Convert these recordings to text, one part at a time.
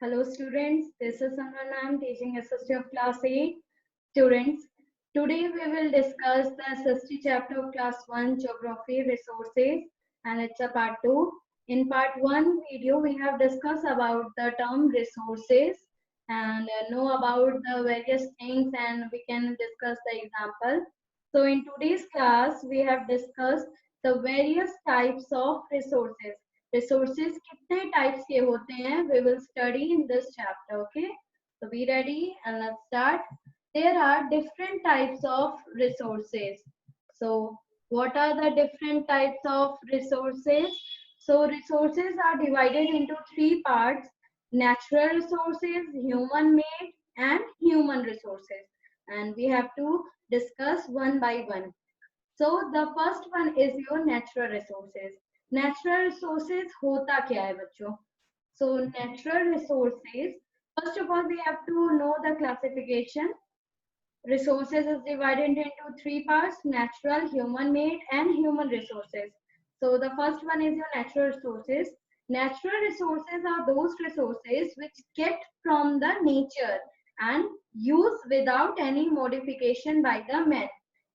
Hello students, this is Samran. I am teaching SST of class 8 students. Today we will discuss the SST chapter of class 1 geography resources and it's a part 2. In part 1 video we have discussed about the term resources and know about the various things and we can discuss the example. So in today's class we have discussed the various types of resources. Resources कितने types के होते हैं we will study in this chapter. Okay, so be ready and let's start. There are different types of resources. So what are the different types of resources? So resources are divided into three parts: natural resources, human made and human resources, and we have to discuss one by one. So the first one is your natural resources. Natural resources होता क्या है बच्चों? So natural resources, first of all we have to know the classification. Resources is divided into three parts: natural, human made and human resources. So the first one is your natural resources. Natural resources are those resources which get from the nature and use without any modification by the man.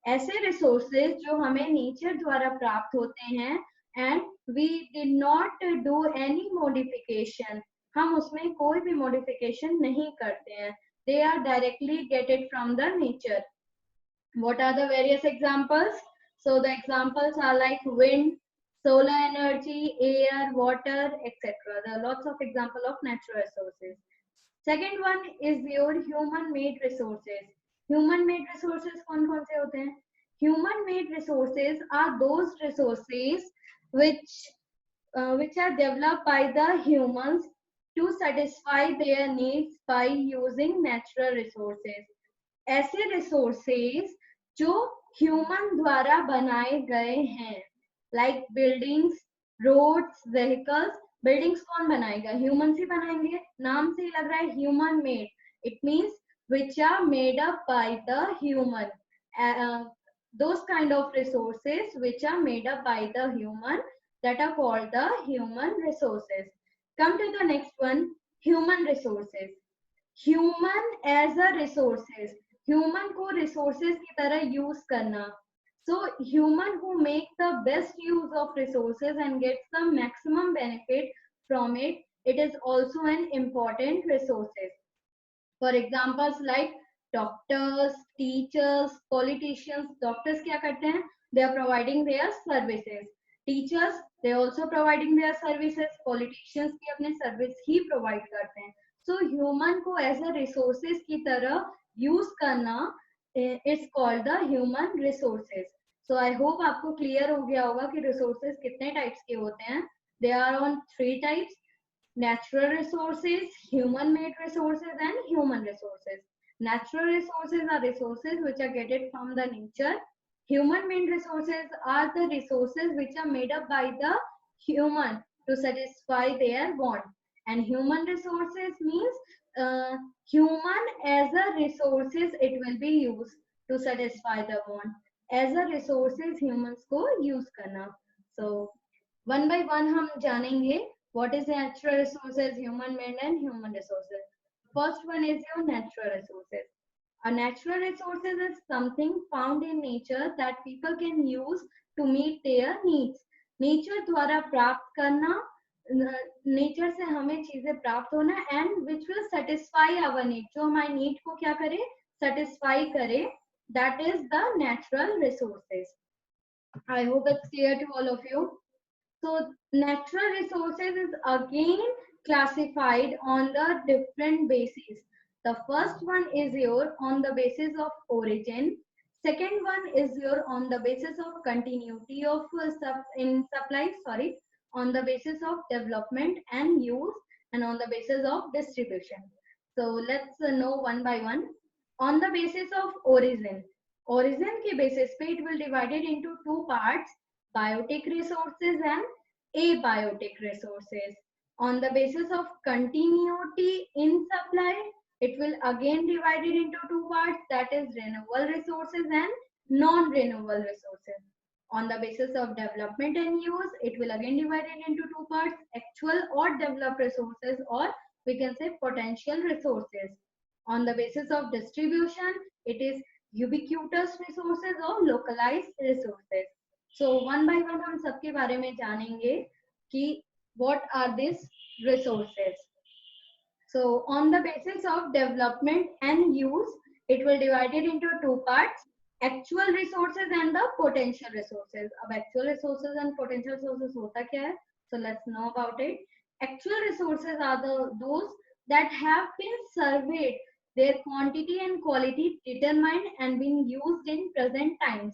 ऐसे resources जो हमें nature द्वारा प्राप्त होते हैं and we did not do any modification, हम उसमें कोई भी modification नहीं करते हैं. They are directly get it from the nature. What are the various examples? So the examples are like wind, solar energy, air, water, etc. There are lots of example of natural resources. Second one is your human made resources. Human made resources कौन कौन से होते हैं? Human made resources are those resources which are developed by the humans to satisfy their needs by using natural resources. ऐसे resources जो human द्वारा बनाए गए हैं, like buildings, roads, vehicles. Buildings कौन बनाएगा? Humans ही बनाएंगे. नाम से ही लग रहा है human made. It means which are made up by the human. Those kind of resources which are made up by the human, that are called the human resources. Come to the next one, human resources. Human as a resources, human को resources की तरह use करना. So human who make the best use of resources and gets the maximum benefit from it, it is also an important resources. For examples like doctors, teachers, politicians. Doctors क्या करते हैं? They are providing their services. Teachers, they also providing their services. Politicians भी अपने service ही provide करते हैं. So human को as a resources की तरह use करना is called the human resources. So I hope आपको clear हो गया होगा कि resources कितने types के होते हैं. They are on three types: natural resources, human made resources and human resources. Natural resources are resources which are getted from the nature. Human made resources are the resources which are made up by the human to satisfy their want. And human resources means human as a resources it will be used to satisfy the want. As a resources humans को use करना. So one by one हम जानेंगे what is natural resources, human made and human resources. First one is your natural resources. A natural resources is something found in nature that people can use to meet their needs. Nature द्वारा प्राप्त करना, nature से हमें चीजें प्राप्त होना and which will satisfy our need. जो हमारी need को क्या करे? Satisfy करे. That is the natural resources. I hope it's clear to all of you. So natural resources is again classified on the different bases. The first one is your on the basis of origin. Second one is your on the basis of continuity of supply. Sorry, on the basis of development and use, and on the basis of distribution. So let's know one by one. On the basis of origin. Origin के basis पे it will divided into two parts: biotic resources and abiotic resources. On the basis of continuity in supply, it will again divided into two parts, that is renewable resources and non-renewable resources. On the basis of development and use, it will again divided into two parts, actual or developed resources or we can say potential resources. On the basis of distribution, it is ubiquitous resources or localized resources. So one by one हम सबके बारे में जानेंगे कि what are these resources. So on the basis of development and use, it will divide it into two parts, actual resources and the potential resources. अब actual resources and potential resources होता क्या है? So let's know about it. Actual resources are those that have been surveyed, their quantity and quality determined and being used in present times.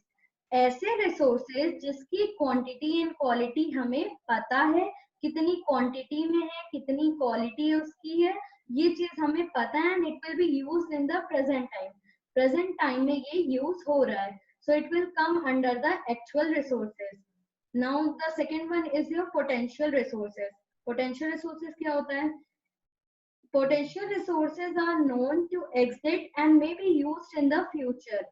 ऐसे resources जिसकी quantity and quality हमें पता है, कितनी quantity में है, कितनी क्वालिटी उसकी है, ये चीज हमें पता है and it will be used in the present time में ये यूज हो रहा है, सो it will come under the actual resources. Now the second one is your potential resources. Potential resources क्या होता है? Potential resources are known to exist and may be used in the future.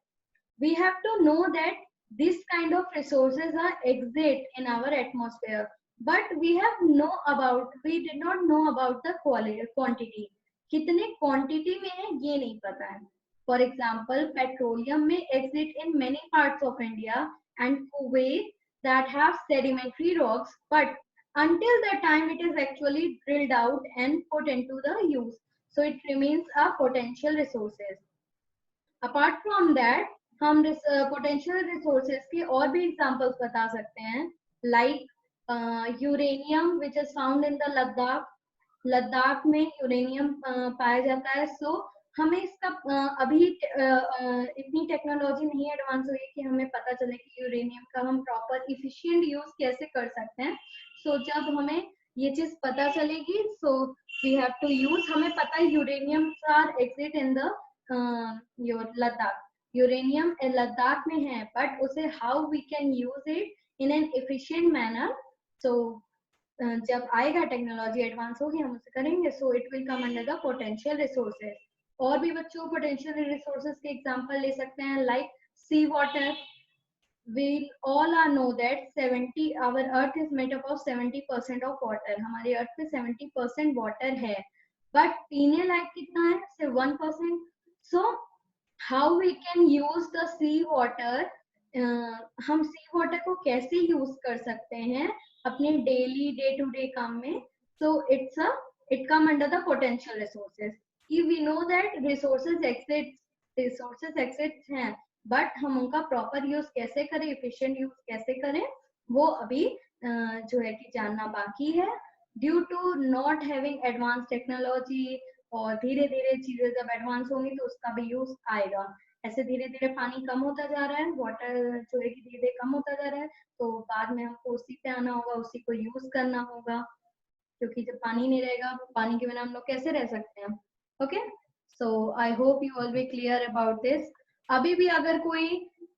We have to know that this kind of resources are exist in our atmosphere, but we did not know about the quantity. कितने quantity में है ये नहीं पता है. For example, petroleum may exist in many parts of India and Kuwait that have sedimentary rocks, but until the time it is actually drilled out and put into the use, so it remains a potential resources. Apart from that, हम potential resources के और भी examples बता सकते हैं, like uranium which is found in the Ladakh. Ladakh में uranium पाया जाता है. सो हमें इसका अभी इतनी टेक्नोलॉजी नहीं एडवांस हुई कि हमें पता चले कि यूरेनियम का हम प्रॉपर इफिशिएंट यूज कैसे कर सकते हैं. सो जब हमें ये चीज पता चलेगी, so we have to use. हमें पता है uranium are exist in the your Ladakh. Uranium Ladakh में है, बट उसे how we can use it in an efficient manner. So जब आएगा टेक्नोलॉजी एडवांस होगी हम उसे करेंगे. So it will come under the potential resources. और भी बच्चों पोटेंशियल रिसोर्सेज के एग्जांपल ले सकते हैं, like sea water. We all are know that our earth is made up of 70% of water. हमारी अर्थ पे 70% water है, but पीने लायक कितना है? सिर्फ 1%. So how we can use the sea water? हम सी वाटर को कैसे यूज कर सकते हैं अपने डेली डे टू डे काम में? So it come under the potential resources. If we know that resources exist हैं, बट हम उनका प्रॉपर यूज कैसे करें, एफिशिएंट यूज कैसे करें, वो अभी जो है कि जानना बाकी है. Due to not having advance technology, और धीरे धीरे चीजें जब एडवांस होंगी तो उसका भी यूज आएगा. ऐसे धीरे धीरे पानी कम होता जा रहा है, वाटर जो है कि धीरे धीरे कम होता जा रहा है, तो बाद में हमको उसी पे आना होगा, उसी को यूज करना होगा, क्योंकि जब पानी नहीं रहेगा, पानी के बिना हम लोग कैसे रह सकते हैं. Okay, so I hope you all B clear about this. अभी भी अगर कोई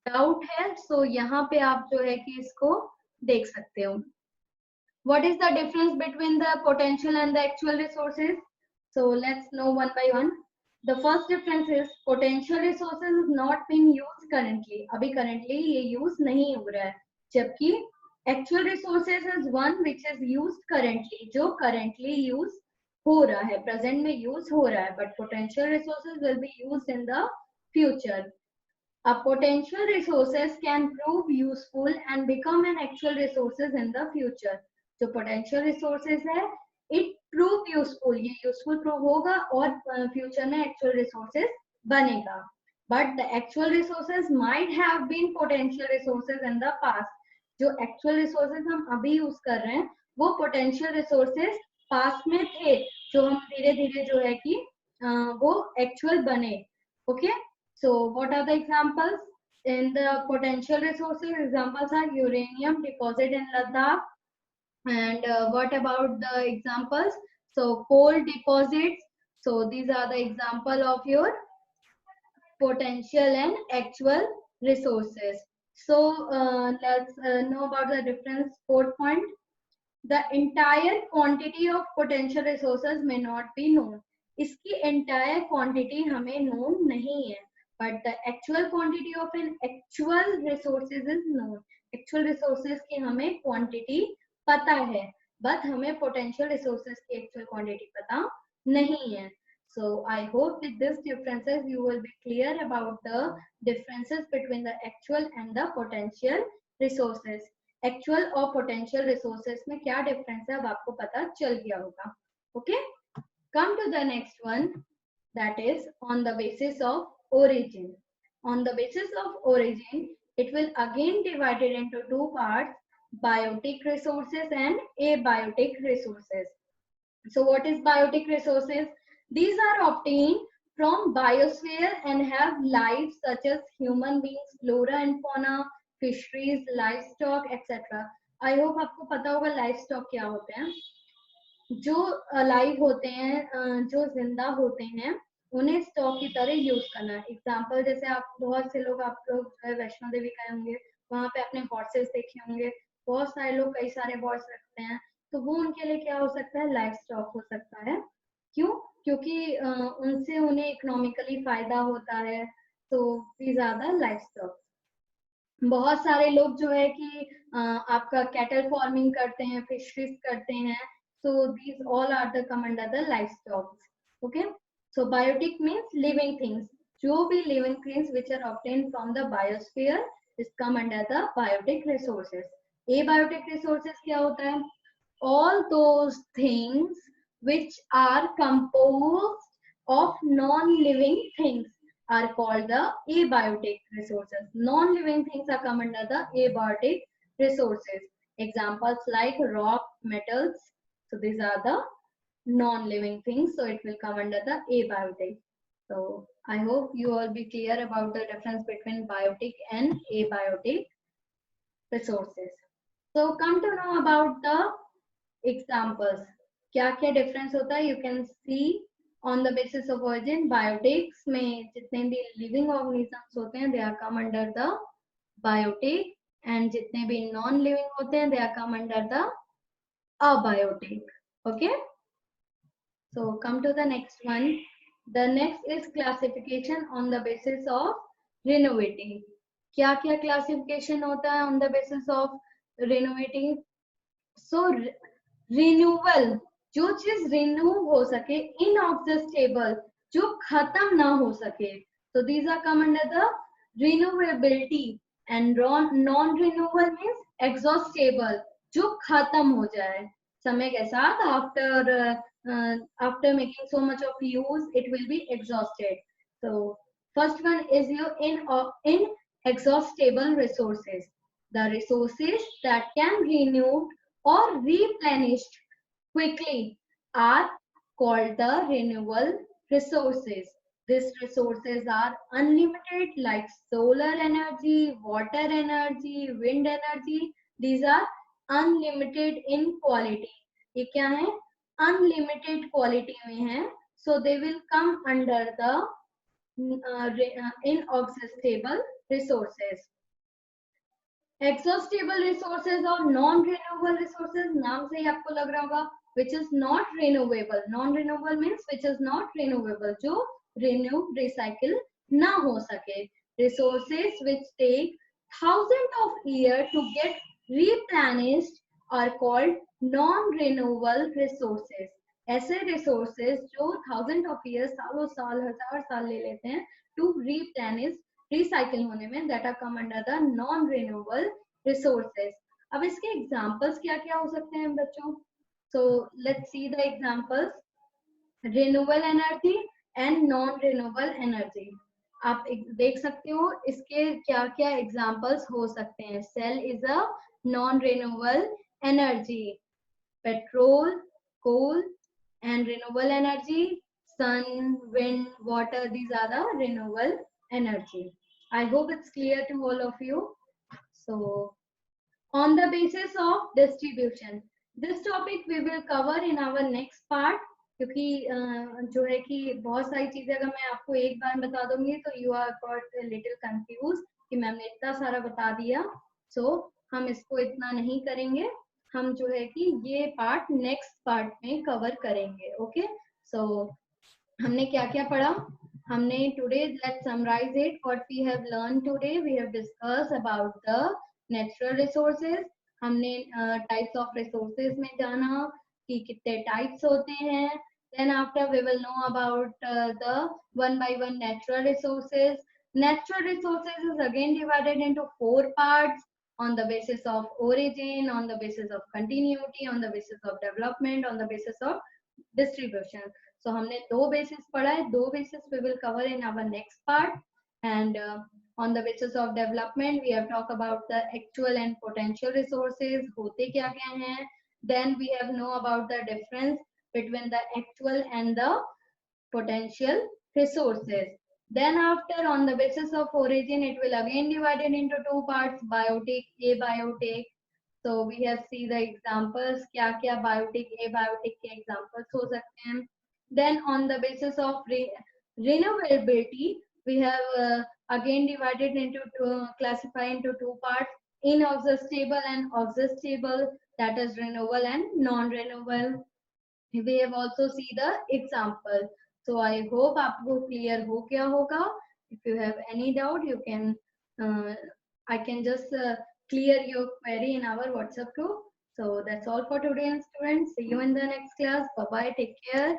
डाउट है, सो यहाँ पे आप जो है कि इसको देख सकते हो. What is the difference between the potential and the actual resources? So let's know one by one. The first difference is potential resources is not being used currently. अभी currently ये use नहीं हो रहा है, जबकि actual resources is one which is used currently, जो currently use हो रहा है, present में use हो रहा है, but potential resources will be used in the future. A potential resources can prove useful and become an actual resources in the future. जो potential resources है, it prove useful, ये useful prove होगा और future में actual resources बनेगा. But the actual resources might have been potential resources in the past. जो actual resources हम अभी use कर रहे हैं, वो potential resources past में थे, जो हम धीरे धीरे जो है कि वो actual बने. Okay? So what are the examples? In the potential resources, examples are uranium deposit in Ladakh. And what about the examples? So coal deposits. So these are the example of your potential and actual resources. So let's know about the difference. Fourth point, the entire quantity of potential resources may not be known. इसकी entire quantity हमें known नहीं है, but the actual quantity of an actual resources is known. Actual resources की हमें quantity पता है, but हमें potential resources की actual quantity पता नहीं है. So I hope with this differences you will be clear about the differences between the actual and the potential resources. Actual और potential resources में क्या difference है अब आपको पता चल गया होगा. Okay, come to the next one, that is on the basis of origin. On the basis of origin, it will again divided into two parts, biotic resources and abiotic resources. So what is biotic resources? These are obtained from biosphere and have life such as human beings, flora and fauna, fisheries, livestock, etc. I hope आपको पता होगा livestock क्या होते हैं. जो live होते हैं, जो जिंदा होते हैं, उन्हें स्टॉक की तरह यूज करना. एग्जाम्पल जैसे आप बहुत से लोग, आप लोग जो है वैष्णो देवी गए होंगे, वहां पे अपने हॉर्सेस देखे होंगे. बहुत सारे लोग कई सारे हॉर्स रखते हैं, तो वो उनके लिए क्या हो सकता है, लाइफ स्टॉक हो सकता है. क्यों? क्योंकि उनसे उन्हें इकोनॉमिकली फायदा होता है. तो these are the life stock. बहुत सारे लोग जो है कि आपका कैटल फार्मिंग करते हैं, फिशरीज करते हैं. So these all are the come under the livestock. Okay. So biotic means living things. जो भी living things which are obtained from the biosphere is come under the biotic resources. Abiotic resources क्या होता है? All those things which are composed of non-living things are called the abiotic resources. Non-living things are come under the abiotic resources. Examples like rock, metals. So these are the non-living things. So it will come under the abiotic. So I hope you all be clear about the difference between biotic and abiotic resources. So come to know about the examples. क्या क्या difference होता है? You can see on the basis of origin. Biotics में जितने भी living organisms होते हैं, they are come under the biotic, and जितने भी non-living होते हैं, they are come under the abiotic. Okay. So come to the next one. The next is classification on the basis of renovating. क्या क्या classification होता है on the basis of renovating? So renewal, जो चीज renew हो सके, inexhaustible, जो खत्म ना हो सके. So these are come under the renewability, and non-renewable means exhaustible, जो खत्म हो जाए समय के साथ. After making so much of use, it will be exhausted. So first one is your inexhaustible resources. The resources that can be renewed or replenished quickly are called the renewable resources. These resources are unlimited, like solar energy, water energy, wind energy. These are unlimited in quality. ये क्या है? Unlimited quality में है. So they will come under the inexhaustible resources. Exhaustible resources और non-renewable resources, नाम से ही आपको लग रहा होगा, which is not renewable. Non-renewable means which is not renewable, जो renew, recycle ना हो सके. Resources which take thousands of years to get replenished are called non-renewable resources. ऐसे resources जो thousands of years, सालों साल, हजार साल ले लेते हैं to replenish, रिसाइकिल होने में, that are come under the non renewable resources. अब इसके एग्जांपल्स क्या क्या हो सकते हैं बच्चों? So let's see the examples. Renewable energy and non renewable energy. आप देख सकते हो इसके क्या क्या एग्जांपल्स हो सकते हैं. Cell is a non renewable energy. Petrol, coal, and renewable energy, sun, wind, water, these are the renewable energy. I hope it's clear to all of you. So on the basis of distribution, this topic we will cover in our next part. क्योंकि जो है कि बहुत सारी चीजें अगर मैं आपको एक बार बता दूंगी तो you are got little confuse कि मैम ने इतना सारा बता दिया. सो हम इसको इतना नहीं करेंगे. हम जो है कि ये पार्ट नेक्स्ट पार्ट में कवर करेंगे. ओके. सो हमने क्या क्या पढ़ा? हमने today, let's summarise it. What we have learn today, we have discuss about the natural resources. हमने टाइप्स ऑफ रिसोर्सेज में जाना कि कितने टाइप्स होते हैं. Then after we will know about the one by one natural resources. Natural resources is again divided into 4 parts on the basis of origin, on the basis of continuity, on the basis of development, on the basis of distribution. So हमने 2 basis पढ़ा है, 2 basis we will cover in our next part. And on the basis of development we have talked about the actual and potential resources, होते क्या क्या हैं. Then we have know about the difference between the actual and the potential resources. Then after, on the basis of origin, it will again divided into 2 parts, biotic, abiotic. So we have see the examples, क्या क्या biotic, abiotic के examples हो सकते हैं. Then on the basis of renewability, we have again divided into classify into 2 parts, inexhaustible and exhaustible, that is renewable and non-renewable. We have also see the example. So I hope आपको clear हो गया होगा. If you have any doubt, you can I can just clear your query in our WhatsApp group. So that's all for today, students. See you in the next class. Bye bye. Take care.